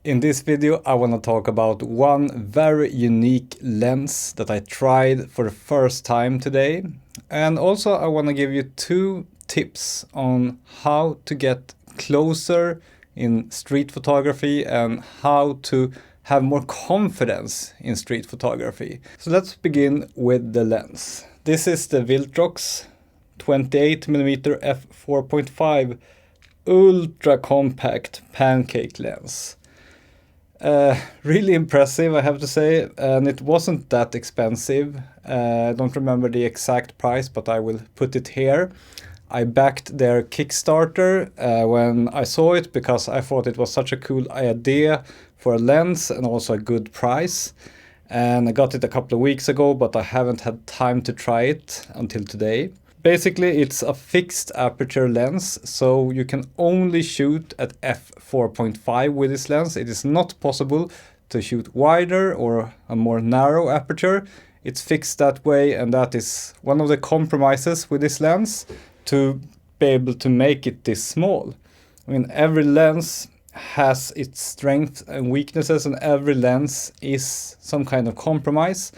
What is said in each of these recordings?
In this video I want to talk about one very unique lens that I tried for the first time today, and also I want to give you 2 tips on how to get closer in street photography and how to have more confidence in street photography. So let's begin with the lens. This is the Viltrox 28mm f4.5 ultra compact pancake lens. Really impressive, I have to say, and it wasn't that expensive. I don't remember the exact price, but I will put it here. I backed their Kickstarter when I saw it because I thought it was such a cool idea for a lens and also a good price. And I got it a couple of weeks ago, but I haven't had time to try it until today. Basically, it's a fixed aperture lens, so you can only shoot at f4.5 with this lens. It is not possible to shoot wider or a more narrow aperture. It's fixed that way, and that is one of the compromises with this lens, to be able to make it this small. I mean, every lens has its strengths and weaknesses, and every lens is some kind of compromise.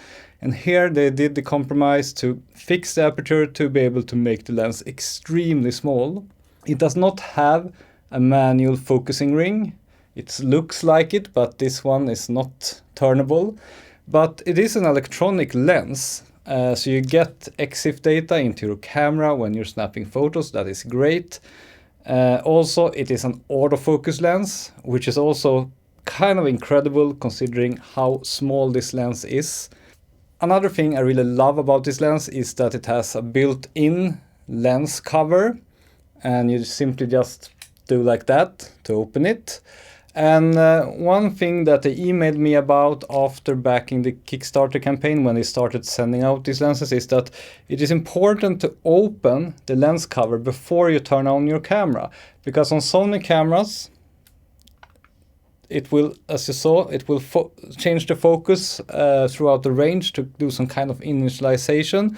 And here they did the compromise to fix the aperture to be able to make the lens extremely small. It does not have a manual focusing ring. It looks like it, but this one is not turnable. But it is an electronic lens, so you get EXIF data into your camera when you're snapping photos. That is great. Also, it is an autofocus lens, which is also kind of incredible considering how small this lens is. Another thing I really love about this lens is that it has a built-in lens cover, and you simply just do like that to open it. And one thing that they emailed me about after backing the Kickstarter campaign, when they started sending out these lenses, is that it is important to open the lens cover before you turn on your camera. Because on Sony cameras, it will, as you saw, it will change the focus throughout the range to do some kind of initialization.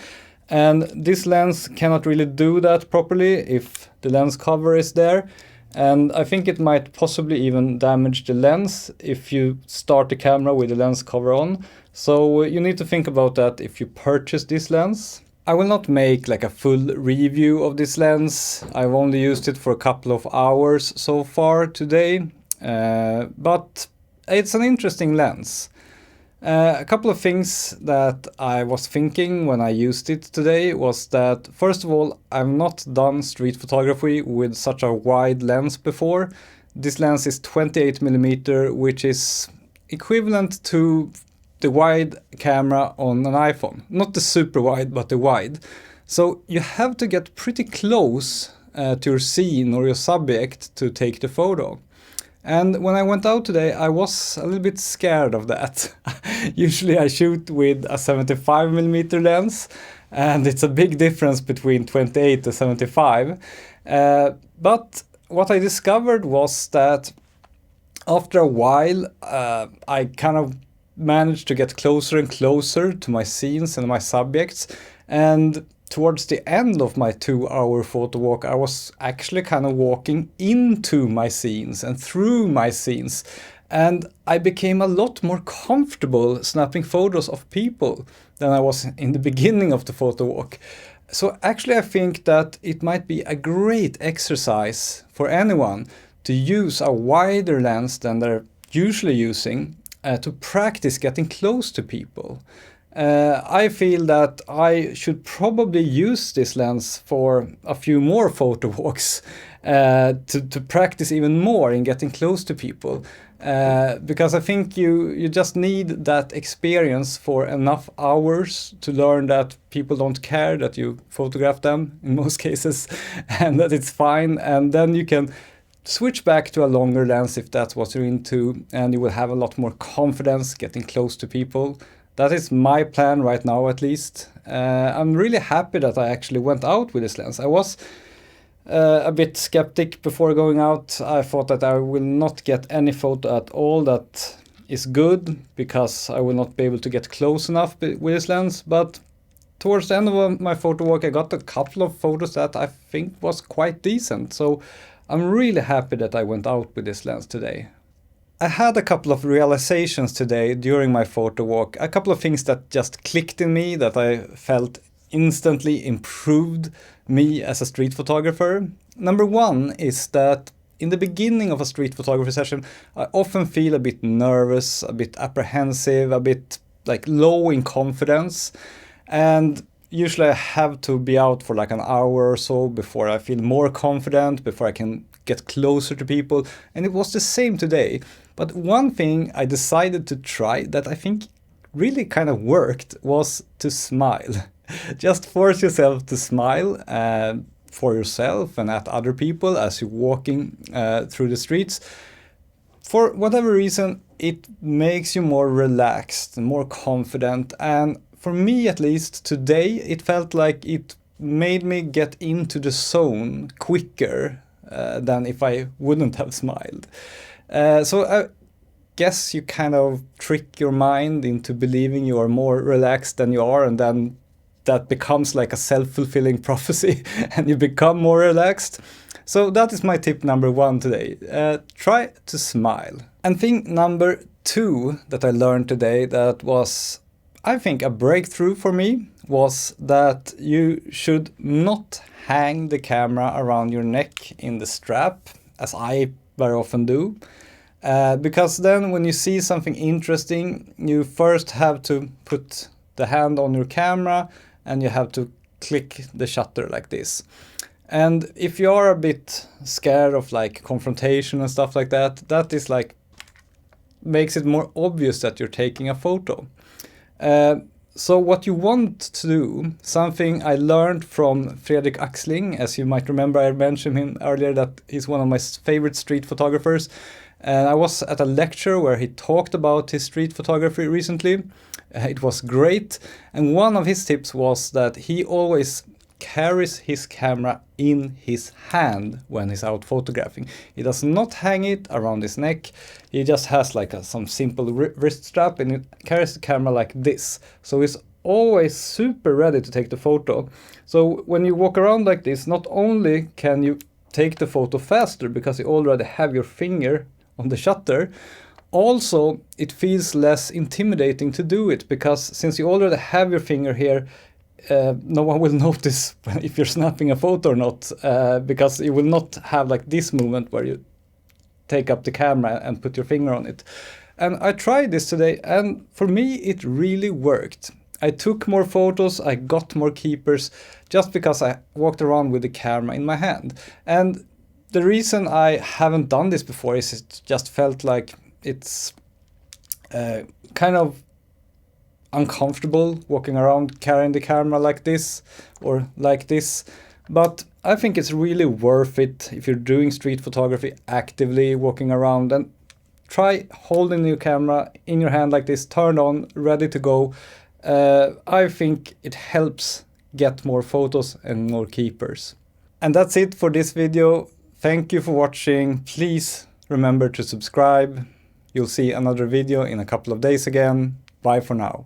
And this lens cannot really do that properly if the lens cover is there. And I think it might possibly even damage the lens if you start the camera with the lens cover on. So you need to think about that if you purchase this lens. I will not make like a full review of this lens. I've only used it for a couple of hours so far today. But it's an interesting lens. A couple of things that I was thinking when I used it today was that, first of all, I've not done street photography with such a wide lens before. This lens is 28mm, which is equivalent to the wide camera on an iPhone. Not the super wide, but the wide. So you have to get pretty close to your scene or your subject to take the photo. And when I went out today, I was a little bit scared of that. Usually I shoot with a 75mm lens, and it's a big difference between 28 to 75. But what I discovered was that after a while, I kind of managed to get closer and closer to my scenes and my subjects. And towards the end of my 2-hour photo walk, I was actually kind of walking into my scenes and through my scenes. And I became a lot more comfortable snapping photos of people than I was in the beginning of the photo walk. So actually I think that it might be a great exercise for anyone to use a wider lens than they're usually using to practice getting close to people. I feel that I should probably use this lens for a few more photo walks to practice even more in getting close to people. Because I think you just need that experience for enough hours to learn that people don't care that you photograph them in most cases, and that it's fine. And then you can switch back to a longer lens if that's what you're into, and you will have a lot more confidence getting close to people. That is my plan right now, at least. I'm really happy that I actually went out with this lens. I was a bit skeptic before going out. I thought that I will not get any photo at all that is good because I will not be able to get close enough with this lens. But towards the end of my photo walk, I got a couple of photos that I think was quite decent. So I'm really happy that I went out with this lens today. I had a couple of realizations today during my photo walk, a couple of things that just clicked in me that I felt instantly improved me as a street photographer. Number one is that in the beginning of a street photography session, I often feel a bit nervous, a bit apprehensive, a bit like low in confidence. And usually I have to be out for like an hour or so before I feel more confident, before I can get closer to people. And it was the same today. But one thing I decided to try that I think really kind of worked was to smile. Just force yourself to smile for yourself and at other people as you're walking through the streets. For whatever reason, it makes you more relaxed, more confident. And for me, at least today, it felt like it made me get into the zone quicker than if I wouldn't have smiled. So I guess you kind of trick your mind into believing you are more relaxed than you are, and then that becomes like a self-fulfilling prophecy and you become more relaxed. So that is my tip number one today. Try to smile. And thing number two that I learned today that was, I think, a breakthrough for me was that you should not hang the camera around your neck in the strap, as I very often do. Because then when you see something interesting, you first have to put the hand on your camera and you have to click the shutter like this. And if you are a bit scared of like confrontation and stuff like that, that is like makes it more obvious that you're taking a photo. So what you want to do, something I learned from Fredrik Axling, as you might remember, I mentioned him earlier that he's one of my favorite street photographers. And I was at a lecture where he talked about his street photography recently. It was great. And one of his tips was that he always carries his camera in his hand when he's out photographing. He does not hang it around his neck. He just has like some simple wrist strap and he carries the camera like this. So he's always super ready to take the photo. So when you walk around like this, not only can you take the photo faster because you already have your finger on the shutter, also it feels less intimidating to do it because since you already have your finger here, no one will notice if you're snapping a photo or not, because you will not have like this movement where you take up the camera and put your finger on it. And I tried this today and for me it really worked. I took more photos, I got more keepers just because I walked around with the camera in my hand. And the reason I haven't done this before is it just felt like it's kind of uncomfortable walking around carrying the camera like this or like this. But I think it's really worth it if you're doing street photography actively, walking around, and try holding your camera in your hand like this, turned on, ready to go. I think it helps get more photos and more keepers. And that's it for this video. Thank you for watching. Please remember to subscribe. You'll see another video in a couple of days again. Bye for now.